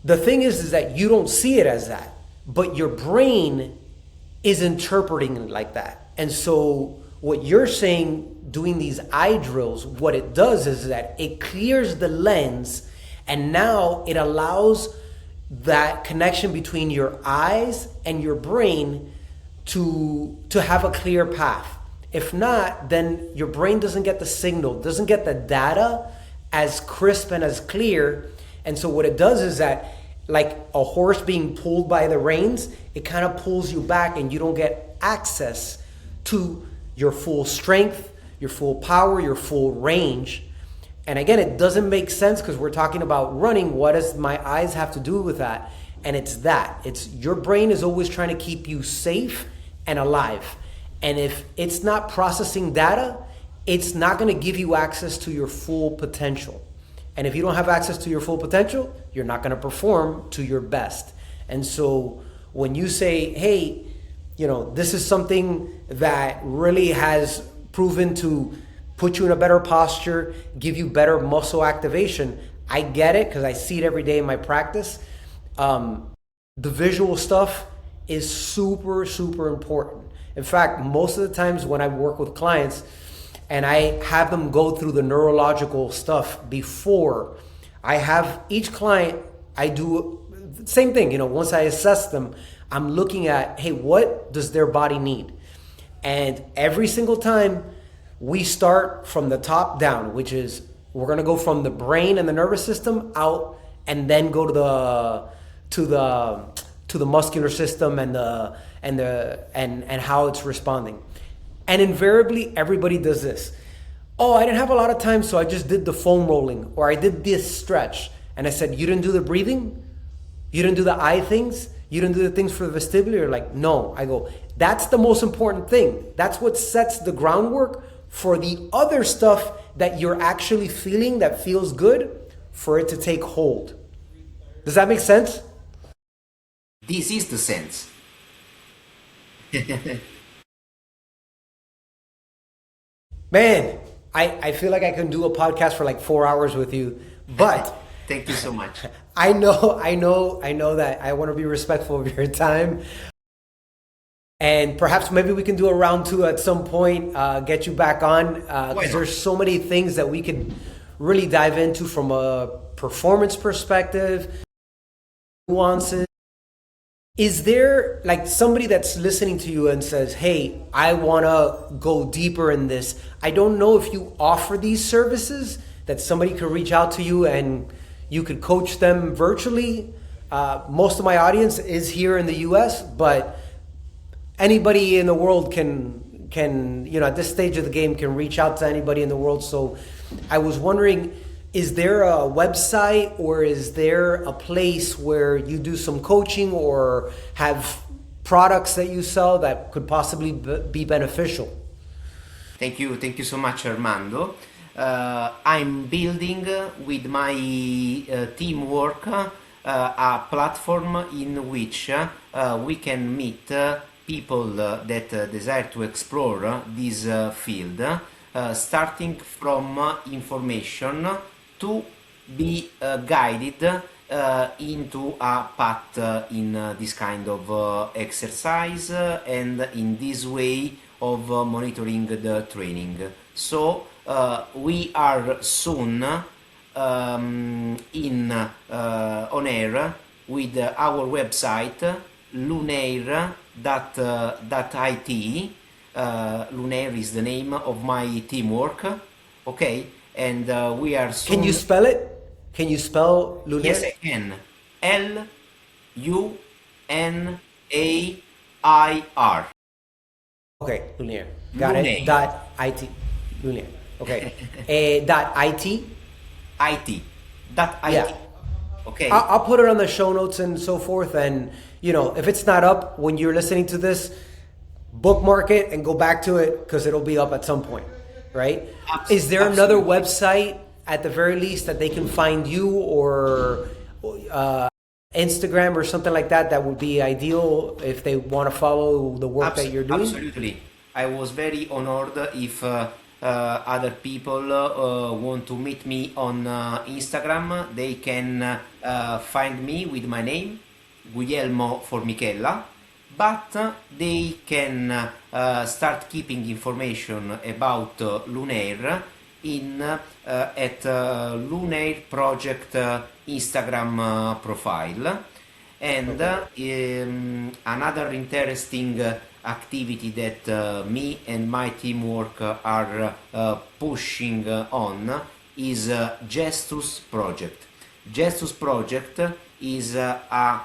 The thing is that you don't see it as that, but your brain is interpreting it like that. And so what you're saying, doing these eye drills, what it does is that it clears the lens, and now it allows that connection between your eyes and your brain to have a clear path. If not, then your brain doesn't get the signal, doesn't get the data as crisp and as clear, And so what it does is that, like a horse being pulled by the reins, it kind of pulls you back and you don't get access to your full strength, your full power, your full range. And again, it doesn't make sense because we're talking about running. What does my eyes have to do with that? And it's your brain is always trying to keep you safe and alive. And if it's not processing data, it's not going to give you access to your full potential. And if you don't have access to your full potential, you're not going to perform to your best. And so when you say, hey, this is something that really has proven to put you in a better posture, give you better muscle activation, I get it because I see it every day in my practice. The visual stuff is super, super important. In fact, most of the times when I work with clients and I have them go through the neurological stuff before, I have each client, I do the same thing. Once I assess them, I'm looking at, hey, what does their body need? And every single time we start from the top down, which is we're going to go from the brain and the nervous system out and then go to the muscular system and how it's responding. And invariably everybody does this. Oh, I didn't have a lot of time, so I just did the foam rolling, or I did this stretch. And I said, you didn't do the breathing? You didn't do the eye things? You didn't do the things for the vestibular? You're like, no. I go, that's the most important thing. That's what sets the groundwork for the other stuff that you're actually feeling that feels good for it to take hold. Does that make sense?
This is the sense.
Man, I feel like I can do a podcast for like 4 hours with you, but
thank you so much.
I know that I want to be respectful of your time. And perhaps maybe we can do a round 2 at some point, get you back on, because there's so many things that we could really dive into from a performance perspective, nuances. Is there like somebody that's listening to you and says, hey, I want to go deeper in this? I don't know if you offer these services that somebody could reach out to you and you could coach them virtually. Most of my audience is here in the US, but anybody in the world can at this stage of the game can reach out to anybody in the world. So I was wondering, is there a website or is there a place where you do some coaching or have products that you sell that could possibly be beneficial?
Thank you so much, Armando. I'm building with my teamwork a platform in which we can meet people that desire to explore this field, starting from information to be guided into a path in this kind of exercise and in this way of monitoring the training. So we are soon on air with our website Lunair.it. Lunair is the name of my teamwork, okay? And we are soon...
Can you spell it? Can you spell Lunair?
Yes, I can. Lunair.
Okay, Lunair. Got
Lunair.
it. .it. Lunair. Okay. .it?
IT.
Yeah.
Okay.
I'll put it on the show notes and so forth. And, if it's not up when you're listening to this, bookmark it and go back to it because it'll be up at some point, right? Is there another website at the very least that they can find you, or Instagram or something like that would be ideal if they want to follow the work that you're doing?
Absolutely. I was very honored if other people want to meet me on Instagram. They can find me with my name, Guglielmo Formichella, but they can start keeping information about Lunair at Lunair Project Instagram profile. And another interesting activity that me and my teamwork are pushing on is JESTUS project. JESTUS project is a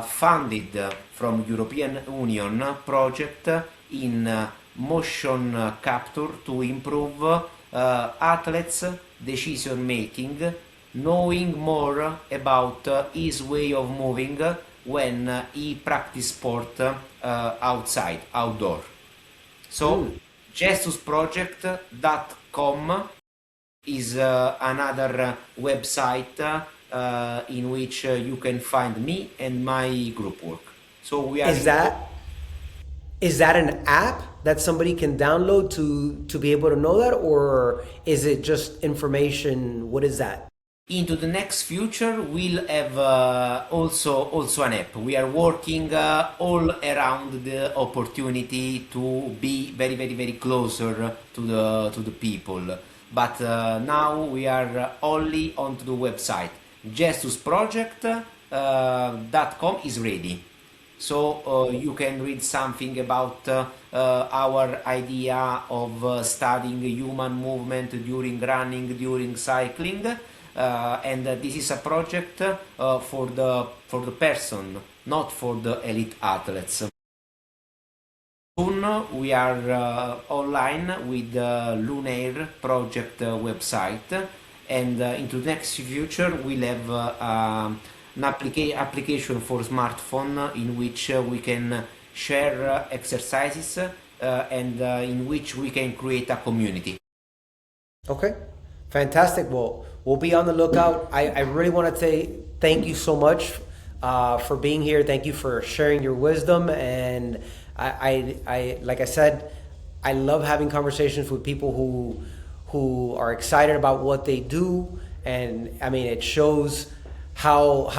funded from European Union project in motion capture to improve athletes' decision making, knowing more about his way of moving when he practice sport outdoor. So gestusproject.com is another website in which you can find me and my group work. So we are.
Is that an app that somebody can download to be able to know that, or is it just information? What is that?
Into the next future, we'll have also an app. We are working all around the opportunity to be very closer to the people. But now we are only onto the website. gestusproject.com is ready. So you can read something about our idea of studying human movement during running, during cycling, and this is a project for the person, not for the elite athletes. Soon we are online with the Lunair project website, and into the next future we'll have an application for smartphone in which we can share exercises and in which we can create a community.
Okay, fantastic. Well, we'll be on the lookout. I really want to say thank you so much for being here. Thank you for sharing your wisdom. And I like I said, I love having conversations with people who are excited about what they do. And I mean, it shows how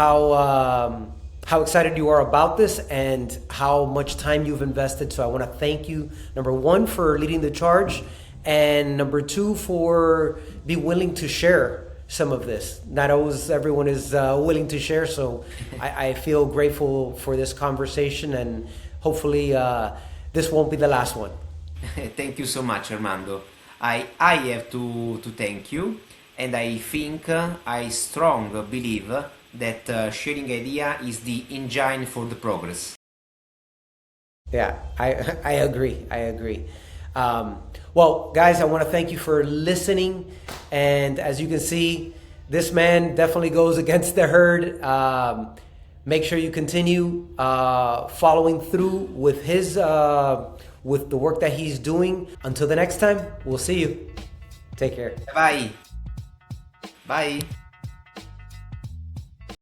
excited you are about this and how much time you've invested. So I want to thank you, number one, for leading the charge, and number two, for being willing to share some of this. Not always everyone is willing to share, so I feel grateful for this conversation, and hopefully this won't be the last one.
Thank you so much, Armando. I have to thank you. And I think, I strongly believe that sharing idea is the engine for the progress.
Yeah, I agree. Well, guys, I want to thank you for listening. And as you can see, this man definitely goes against the herd. Make sure you continue following through with his with the work that he's doing. Until the next time, we'll see you. Take care.
Bye. Bye.